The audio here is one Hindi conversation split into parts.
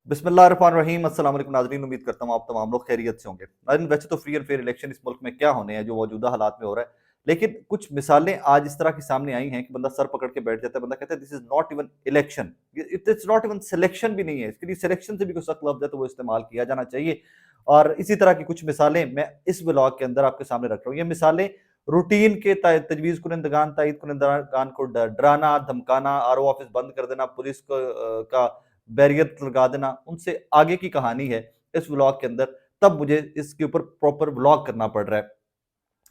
बिस्मिल्लाहिर्रहमानिर्रहीम। अस्सलाम वालेकुम नाज़रीन, उम्मीद करता हूँ आप तमाम लोग खैरियत से होंगे। नाज़रीन, वैसे तो फ्री एंड फेयर इलेक्शन इस मुल्क में क्या होने हैं जो मौजूदा हालात में हो रहा है, लेकिन कुछ मिसालें आज इस तरह की सामने आई हैं कि बंदा सर पकड़ के बैठ जाता है। बंदा कहता है this is not even election, it's not even selection भी नहीं है। इसके लिए सिलेक्शन से भी कोई सख्त लफ्ज है तो वो इस्तेमाल किया जाना चाहिए। और इसी तरह की कुछ मिसालें मैं इस ब्लॉग के अंदर आपके सामने रख रहा हूँ। ये मिसालें रूटीन के तजवीज़ कुनंदगान, तायद कुनंदगान को डराना, धमकाना, आरओ ऑफिस बंद कर देना, पुलिस को का बैरियर लगा देना, उनसे आगे की कहानी है इस व्लॉग के अंदर। तब मुझे इसके ऊपर प्रॉपर व्लॉग करना पड़ रहा है।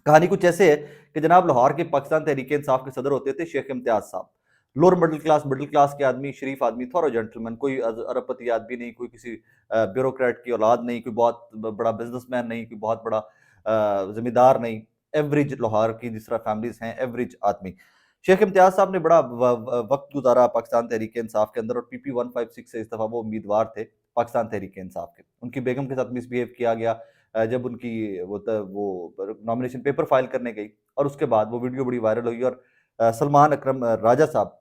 कहानी कुछ ऐसे है कि जनाब लाहौर के पाकिस्तान तहरीक इंसाफ के सदर होते थे शेख इम्तियाज साहब। लोअर मिडिल क्लास के आदमी, शरीफ आदमी, थोड़ा जेंटलमैन, कोई अरबपति आदमी नहीं, कोई किसी ब्यूरोक्रेट की औलाद नहीं, कोई बहुत बड़ा बिजनेसमैन नहीं, कोई बहुत बड़ा जमींदार नहीं। एवरेज लाहौर की जिस तरह फैमिलीज हैं, एवरेज आदमी। शेख इम्तियाज साहब ने बड़ा वक्त गुजारा पाकिस्तान तहरीक इंसाफ के अंदर, और पीपी 156 से इस दफा वो उम्मीदवार थे पाकिस्तान तहरीक इंसाफ के। उनकी बेगम के साथ मिसबिहेव किया गया जब उनकी वो नॉमिनेशन पेपर फाइल करने गई, और उसके बाद वो वीडियो बड़ी वायरल हुई। और सलमान अकरम राजा साहब,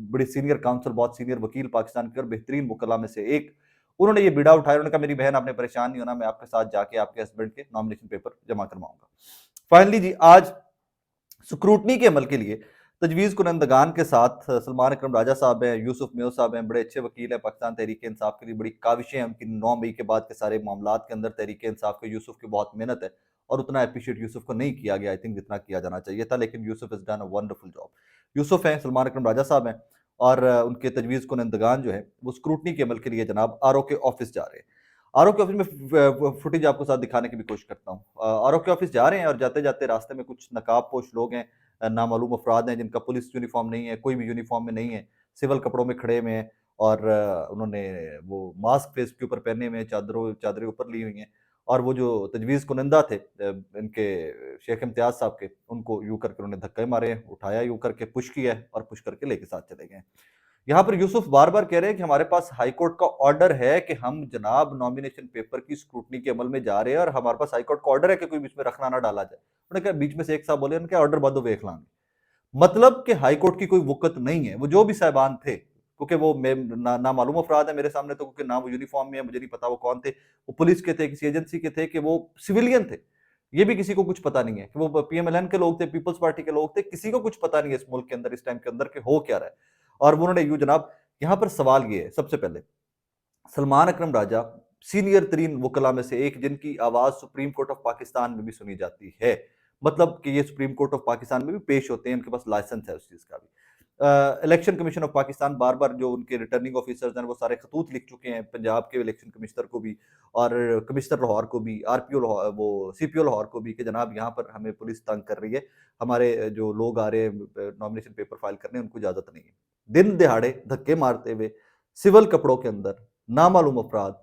बड़ी सीनियर काउंसिल, बहुत सीनियर वकील पाकिस्तान के और बेहतरीन वकला में से एक, उन्होंने ये बीड़ा उठाया। उन्होंने कहा मेरी बहन, आपने परेशान नहीं होना, मैं आपके साथ जाके आपके हस्बैंड के नॉमिनेशन पेपर जमा करवाऊंगा। फाइनली जी आज स्क्रूटनी के अमल के लिए तजवीज़ कुनंदगान के साथ सलमान अकरम राजा साहब हैं, यूसुफ मेयो साहब हैं, बड़े अच्छे वकील हैं पाकिस्तान तहरीक इंसाफ के लिए। बड़ी काविशें हैं उनकी 9 मई के बाद के सारे मामलात के अंदर तहरीक इंसाफ के। यूसुफ की बहुत मेहनत है और उतना अप्रिशिएट यूसुफ को नहीं किया गया आई थिंक जितना किया जाना चाहिए था, लेकिन Yusuf is done a wonderful job. Yusuf हैं, सलमान अकरम राजा साहब हैं, और उनके तजवीज़ कुनंदगान जो है वो स्क्रूटनी के अमल के लिए जनाब आर के ऑफिस जा रहे हैं। आर के ऑफिस में फुटेज आपको साथ दिखाने की भी कोशिश करता हूँ। आर के ऑफिस जा रहे हैं और जाते जाते रास्ते में कुछ नकाबपोश लोग हैं, नामालूम अफराद हैं जिनका पुलिस यूनिफॉर्म नहीं है, कोई भी यूनिफॉर्म में नहीं है, सिविल कपड़ों में खड़े हुए हैं। और उन्होंने वो मास्क फेस के ऊपर पहने हुए हैं, चादरें ऊपर ली हुई हैं। और वो जो तजवीज़ कुनंदा थे इनके शेख इम्तियाज साहब के, उनको यूं करके उन्होंने धक्के मारे हैं, उठाया यूं करके, पुश किया है और पुश करके लेके साथ चले गए हैं। यहाँ पर यूसुफ बार बार कह रहे हैं कि हमारे पास हाईकोर्ट का ऑर्डर है कि हम जनाब नॉमिनेशन पेपर की स्क्रूटनी के अमल में जा रहे हैं, और हमारे पास हाईकोर्ट का ऑर्डर है कि कोई बीच में रखना ना डाला जाए। उन्होंने कहा, बीच में से एक साहब बोले, उनके ऑर्डर बाद देख लांगे। मतलब कि हाईकोर्ट की कोई वुकत नहीं है। वो जो भी साहबान थे, क्योंकि वो नामालूम अफराद है मेरे सामने, तो क्योंकि ना वो यूनिफॉर्म में है, मुझे नहीं पता वो कौन थे। वो पुलिस के थे, किसी एजेंसी के थे, कि वो सिविलियन थे, ये भी किसी को कुछ पता नहीं है। कि वो पीएमएलएन के लोग थे, पीपल्स पार्टी के लोग थे, किसी को कुछ पता नहीं है इस मुल्क के अंदर इस टाइम के अंदर के हो क्या रहा है। और उन्होंने यूं जनाब, यहाँ पर सवाल ये है सबसे पहले, सलमान अकरम राजा सीनियर तरीन वकला में से एक, जिनकी आवाज सुप्रीम कोर्ट ऑफ पाकिस्तान में भी सुनी जाती है। मतलब कि ये सुप्रीम कोर्ट ऑफ पाकिस्तान में भी पेश होते हैं, उनके पास लाइसेंस है उस चीज का भी। इलेक्शन कमीशन ऑफ पाकिस्तान बार बार जो उनके रिटर्निंग ऑफिसर्स हैं वो सारे खतूत लिख चुके हैं पंजाब के इलेक्शन कमिश्नर को भी, और कमिश्नर लाहौर को भी, आरपीओ लाहौर, वो सीपीओ लाहौर को भी, कि जनाब यहाँ पर हमें पुलिस तंग कर रही है, हमारे जो लोग आ रहे हैं नॉमिनेशन पेपर फाइल करने, उनको इजाजत नहीं है। दिन दिहाड़े धक्के मारते हुए सिविल कपड़ों के अंदर नामालूम अफराद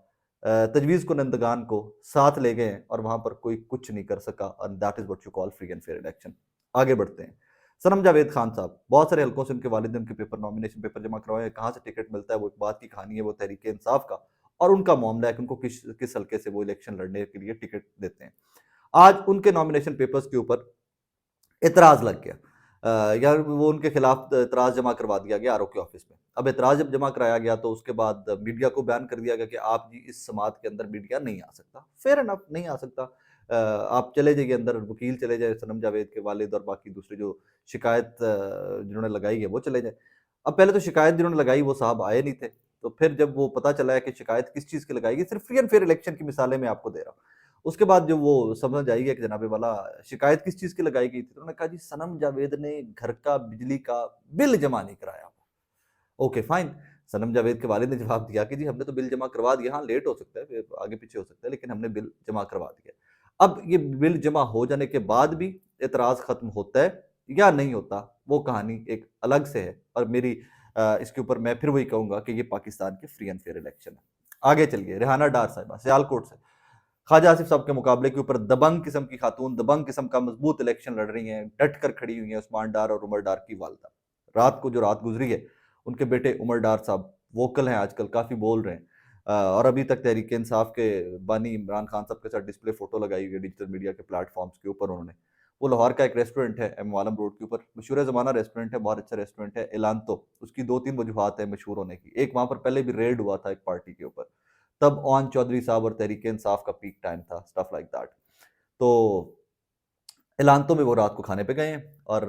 तजवीज़ कुनंदगान को साथ ले गए हैं, और वहां पर कोई कुछ नहीं कर सका। और that is what you call free and fair election. आगे बढ़ते हैं। सनम जावेद खान साहब, बहुत सारे हल्कों से उनके वालिद ने उनके पेपर, नॉमिनेशन पेपर जमा करवाए हैं। कहाँ से टिकट मिलता है वो एक बात की कहानी है, वो तहरीक इंसाफ का और उनका मामला है कि उनको किस किस हल्के से वो इलेक्शन लड़ने के लिए टिकट देते हैं। आज उनके नॉमिनेशन पेपर्स के ऊपर एतराज लग गया, या वो उनके खिलाफ एतराज जमा करवा दिया गया आर के ऑफिस में। अब एतराज जब जमा कराया गया तो उसके बाद मीडिया को बयान कर दिया गया कि आप जी इस समात के अंदर मीडिया नहीं आ सकता। फेयर एनफ, नहीं आ सकता। आप चले जाइए अंदर, वकील चले जाए, सनम जावेद के वालिद और बाकी दूसरे जो शिकायत जिन्होंने लगाई है वो चले जाए। अब पहले तो शिकायत जिन्होंने लगाई वो साहब आए नहीं थे, तो फिर जब वो पता चला है कि शिकायत किस चीज़ की लगाई गई, सिर्फ फ्री एंड फेयर इलेक्शन की मिसालें मैं आपको दे रहा हूँ। उसके बाद जब वो समझ आई है कि जनाबे वाला शिकायत किस चीज़ की लगाई गई थी, तो उन्होंने कहा जी सनम जावेद ने घर का बिजली का बिल जमा नहीं कराया। Okay fine. सनम जावेद के वालिद ने जवाब दिया कि जी हमने तो बिल जमा करवा दिया, हाँ लेट हो सकता है, फिर आगे पीछे हो सकता है, लेकिन हमने बिल जमा करवा दिया। अब ये बिल जमा हो जाने के बाद भी एतराज़ खत्म होता है या नहीं होता, वो कहानी एक अलग से है। और मेरी इसके ऊपर मैं फिर वही कहूंगा कि ये पाकिस्तान के फ्री एंड फेयर इलेक्शन है। आगे चलिए, रेहाना डार साहिबा सियालकोट से ख्वाजा आसिफ साहब के मुकाबले के ऊपर दबंग किस्म की खातून, दबंग किस्म का मजबूत इलेक्शन लड़ रही हैं, डट कर खड़ी हुई हैं उस्मान डार और उमर डार की वालदा। रात को जो रात गुजरी है, उनके बेटे उमर डार साहब वोकल हैं आजकल, काफ़ी बोल रहे हैं। और अभी तक तहरीक इंसाफ के बानी इमरान खान साहब के साथ डिस्प्ले फोटो लगाई हुई है डिजिटल मीडिया के प्लेटफॉर्म्स के ऊपर उन्होंने। वो लाहौर का एक रेस्टोरेंट है एम आलम रोड के ऊपर, मशहूर ज़माना रेस्टोरेंट है, बहुत अच्छा रेस्टोरेंट है एलांतो। उसकी 2-3 वजूहात है मशहूर होने की। एक, वहाँ पर पहले भी रेड हुआ था एक पार्टी के ऊपर, तब ओन चौधरी साहब और तहरीक-ए-इंसाफ का पीक टाइम था, स्टफ लाइक दैट। तो एलांतो में वो रात को खाने पे गए हैं और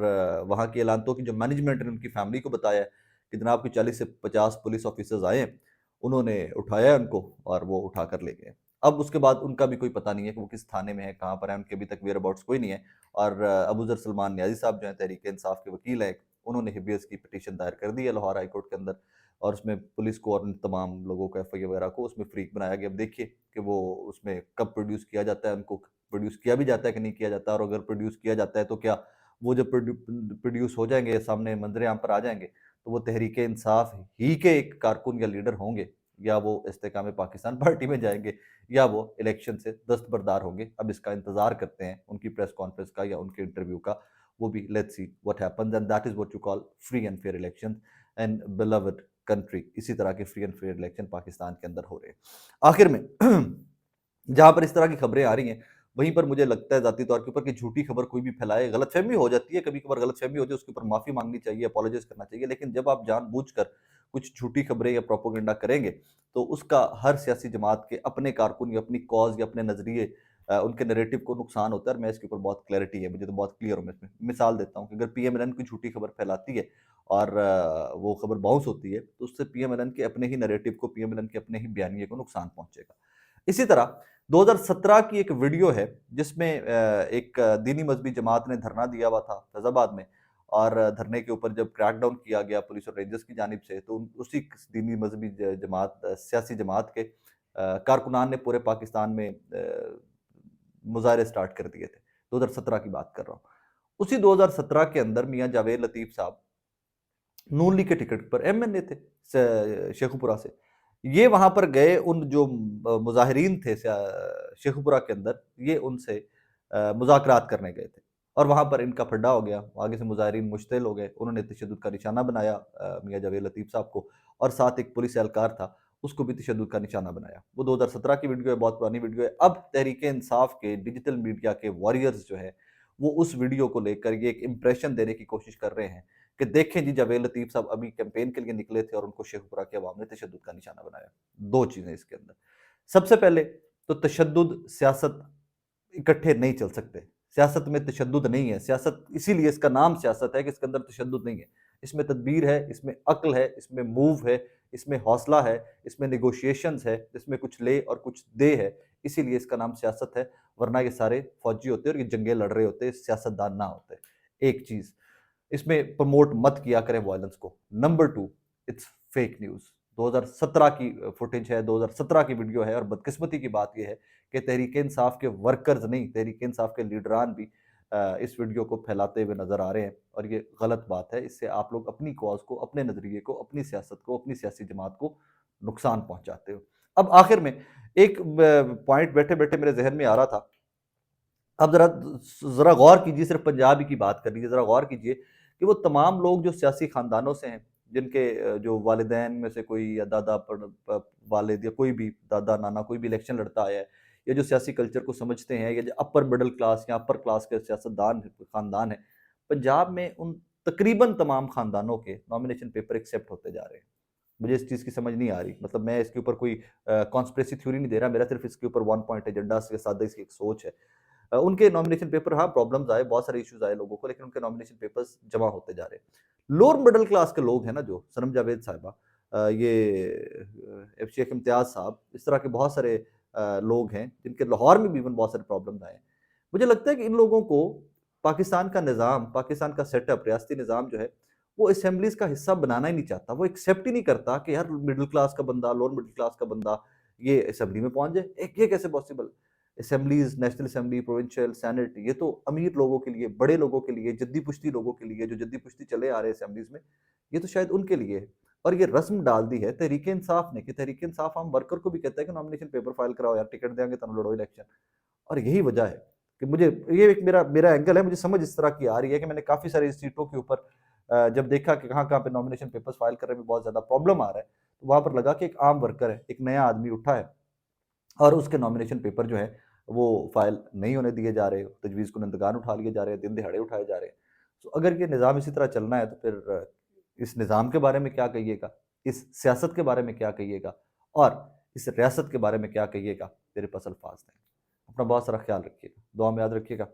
वहाँ की एलांतो की जो मैनेजमेंट ने उनकी फैमिली को बताया है कि जनाब कि 40 से 50 पुलिस ऑफिसर्स आए हैं, उन्होंने उठाया है उनको और वो उठा कर ले गए। अब उसके बाद उनका भी कोई पता नहीं है कि वो किस थाने में है, कहाँ पर है, उनके अभी तक वेयर अबाउट्स कोई नहीं है। और अबूज़र सलमान नियाज़ी साहब जो हैं तहरीक-ए-इंसाफ के वकील हैं, उन्होंने हिबियस की पिटीशन दायर कर दी है लाहौर हाई कोर्ट के अंदर और उसमें पुलिस को और उन तमाम लोगों को एफआईआर वगैरह को उसमें फ्रीक बनाया गया। अब देखिए कि वो उसमें कब प्रोड्यूस किया जाता है, उनको प्रोड्यूस किया भी जाता है कि नहीं किया जाता, और अगर प्रोड्यूस किया जाता है तो क्या वो जब प्रोड्यूस हो जाएंगे, सामने मंजर आम पर आ जाएंगे, तो वो तहरीक इंसाफ ही के एक कारकुन या लीडर होंगे, या वो इस्तेकाम पाकिस्तान पार्टी में जाएंगे, या वो इलेक्शन से दस्तबरदार होंगे। अब इसका इंतजार करते हैं उनकी प्रेस कॉन्फ्रेंस का या उनके इंटरव्यू का। वो भी let's see what happens, and that is what you call free and fair election and beloved country. इसी तरह के free and fair election Pakistan के अंदर हो रहे हैं। आखिर में जहां पर इस तरह की खबरें आ रही हैं, वहीं पर मुझे लगता है ज़ाती तौर के ऊपर कि झूठी खबर कोई भी फैलाए, गलतफ़हमी हो जाती है, कभी-कभार गलतफ़हमी होती है, उसके ऊपर माफ़ी माँगनी चाहिए, अपोलोजाइज़ करना चाहिए। लेकिन जब आप जानबूझकर कुछ झूठी खबरें या प्रोपेगेंडा करेंगे, तो उसका हर सियासी जमात के अपने कारकुन या अपनी कॉज़ या अपने नज़रिए, उनके नैरेटिव को नुकसान होता है। और मैं इसके ऊपर बहुत क्लैरिटी है, मुझे तो बहुत क्लियर हूँ मैं इसमें। मिसाल देता हूँ कि अगर पीएमएलएन कोई झूठी खबर फैलाती है और वो खबर बाउंस होती है, तो उससे पीएमएलएन के अपने ही नैरेटिव को, पीएमएलएन के अपने ही बयानिए को नुकसान पहुँचेगा। इसी तरह 2017 की एक वीडियो है जिसमें एक दीनी मजहबी जमात ने धरना दिया हुआ था फैजाबाद में, और धरने के ऊपर जब क्रैकडाउन किया गया पुलिस और रेंजर्स की जानिब से, तो उसी दीनी मजहबी जमात, सियासी जमात के कारकुनान ने पूरे पाकिस्तान में मुजाहरे स्टार्ट कर दिए थे। 2017 की बात कर रहा हूँ। उसी 2017 के अंदर मियाँ जावेद लतीफ साहब नून लीग के टिकट पर एमएनए थे शेखुपुरा से। ये वहां पर गए, उन जो मुजाहिरीन थे शेखुपुरा के अंदर, ये उनसे मुज़ाकरात करने गए थे और वहां पर इनका फड्डा हो गया। आगे से मुजाहिरीन मुश्तिल हो गए, उन्होंने तशद्दुद का निशाना बनाया मियाँ जावेद लतीफ़ साहब को, और साथ एक पुलिस एहलकार था, उसको भी तशद्दुद का निशाना बनाया। वो 2017 की वीडियो है, बहुत पुरानी वीडियो है। अब तहरीक इंसाफ के डिजिटल मीडिया के वॉरियर्स जो है, वो उस वीडियो को लेकर ये एक इंप्रेशन देने की कोशिश कर रहे हैं कि देखें जी, जावेद लतीफ़ साहब अभी कैंपेन के लिए निकले थे और उनको शेखपुरा की अवाम ने तशद्दुद का निशाना बनाया। 2 चीज़ें इसके अंदर। सबसे पहले तो तशद्दुद, सियासत इकट्ठे नहीं चल सकते। सियासत में तशद्दुद नहीं है। सियासत इसीलिए इसका नाम सियासत है कि इसके अंदर तशद्दुद नहीं है। इसमें तदबीर है, इसमें अक्ल है, इसमें मूव है, इसमें हौसला है, इसमें नेगोशिएशंस है, इसमें कुछ ले और कुछ दे है। इसीलिए इसका नाम सियासत है, वरना ये सारे फौजी होते और ये जंगें लड़ रहे होते, सियासतदान ना होते। एक चीज़, इसमें प्रमोट मत किया करें वायलेंस को। Number 2, it's fake news. 2017 की फुटेज है, 2017 की वीडियो है, और बदकिस्मती की बात यह है कि तहरीक इंसाफ के वर्कर्स नहीं, तहरीक इंसाफ के लीडरान भी इस वीडियो को फैलाते हुए नजर आ रहे हैं, और ये गलत बात है। इससे आप लोग अपनी कॉज को, अपने नजरिए को, अपनी सियासत को, अपनी सियासी जमात को नुकसान पहुंचाते हो। अब आखिर में एक पॉइंट बैठे बैठे मेरे जहन में आ रहा था। अब जरा जरा गौर कीजिए, सिर्फ पंजाबी की बात कर लीजिए, जरा गौर कीजिए कि वो तमाम लोग जो सियासी खानदानों से हैं, जिनके जो वालिदैन में से कोई, या दादा वालिद, या कोई भी दादा नाना कोई भी इलेक्शन लड़ता आया है, या जो सियासी कल्चर को समझते हैं, या जो अपर मिडिल क्लास या अपर क्लास के सियासतदान खानदान है, पंजाब में उन तकरीबन तमाम खानदानों के नॉमिनेशन पेपर एक्सेप्ट होते जा रहे हैं। मुझे इस चीज़ की समझ नहीं आ रही। मतलब मैं इसके ऊपर कोई कॉन्स्पिरेसी थ्योरी नहीं दे रहा, मेरा सिर्फ इसके ऊपर वन पॉइंट एजेंडा से सादा इसकी एक सोच है। उनके नॉमिनेशन पेपर, हाँ प्रॉब्लम्स आए, बहुत सारे इश्यूज आए लोगों को, लेकिन उनके नॉमिनेशन पेपर्स जमा होते जा रहे हैं। लोअर मिडिल क्लास के लोग हैं ना, जो सनम जावेद साहिबा, ये शेख इम्तियाज साहब, इस तरह के बहुत सारे लोग हैं जिनके लाहौर में भी इवन बहुत सारे प्रॉब्लम्स आए हैं। मुझे लगता है कि इन लोगों को पाकिस्तान का निज़ाम, पाकिस्तान का सेटअप, रियासती निज़ाम जो है, वो असेंबलीज का हिस्सा बनाना ही नहीं चाहता। वो एक्सेप्ट ही नहीं करता कि यार मिडिल क्लास का बंदा, लोअर मिडिल क्लास का बंदा ये असेंबली में पहुंच जाए। एक ये कैसे possible? Assemblies, national assembly, provincial, senate, ये तो अमीर लोगों के लिए, बड़े लोगों के लिए, जद्दी पुश्ती लोगों के लिए, जो जद्दी पुश्ती चले आ रहे हैं असेंबलीज में, ये तो शायद उनके लिए है। और ये रस्म डाल दी है तहरीक इंसाफ ने, कि तहरीक इंसाफ हम वर्कर को भी कहता है कि नॉमिनेशन पेपर फाइल कराओ यार, टिकट देंगे तब लड़ो इलेक्शन। और यही वजह है कि मुझे, ये एक मेरा मेरा एंगल है, मुझे समझ इस तरह की आ रही है कि मैंने काफ़ी सारी सीटों के ऊपर जब देखा कि कहाँ कहाँ पे नॉमिनेशन पेपर्स फाइल करने में बहुत ज़्यादा प्रॉब्लम आ रहा है, तो वहाँ पर लगा कि एक आम वर्कर है, एक नया आदमी उठा है, और उसके नॉमिनेशन पेपर जो है वो फ़ाइल नहीं होने दिए जा रहे, तजवीज़ कुनंदगान उठा लिए जा रहे हैं, दिन दिहाड़े उठाए जा रहे हैं। तो अगर ये निज़ाम इसी तरह चलना है तो फिर इस निज़ाम के बारे में क्या कहिएगा? इस सियासत के बारे में क्या कहिएगा? और इस रियासत के बारे में क्या कहिएगा? मेरे पास अल्फ़ाज़ नहीं। अपना बहुत सारा ख़्याल रखिएगा, दुआ में याद रखिएगा।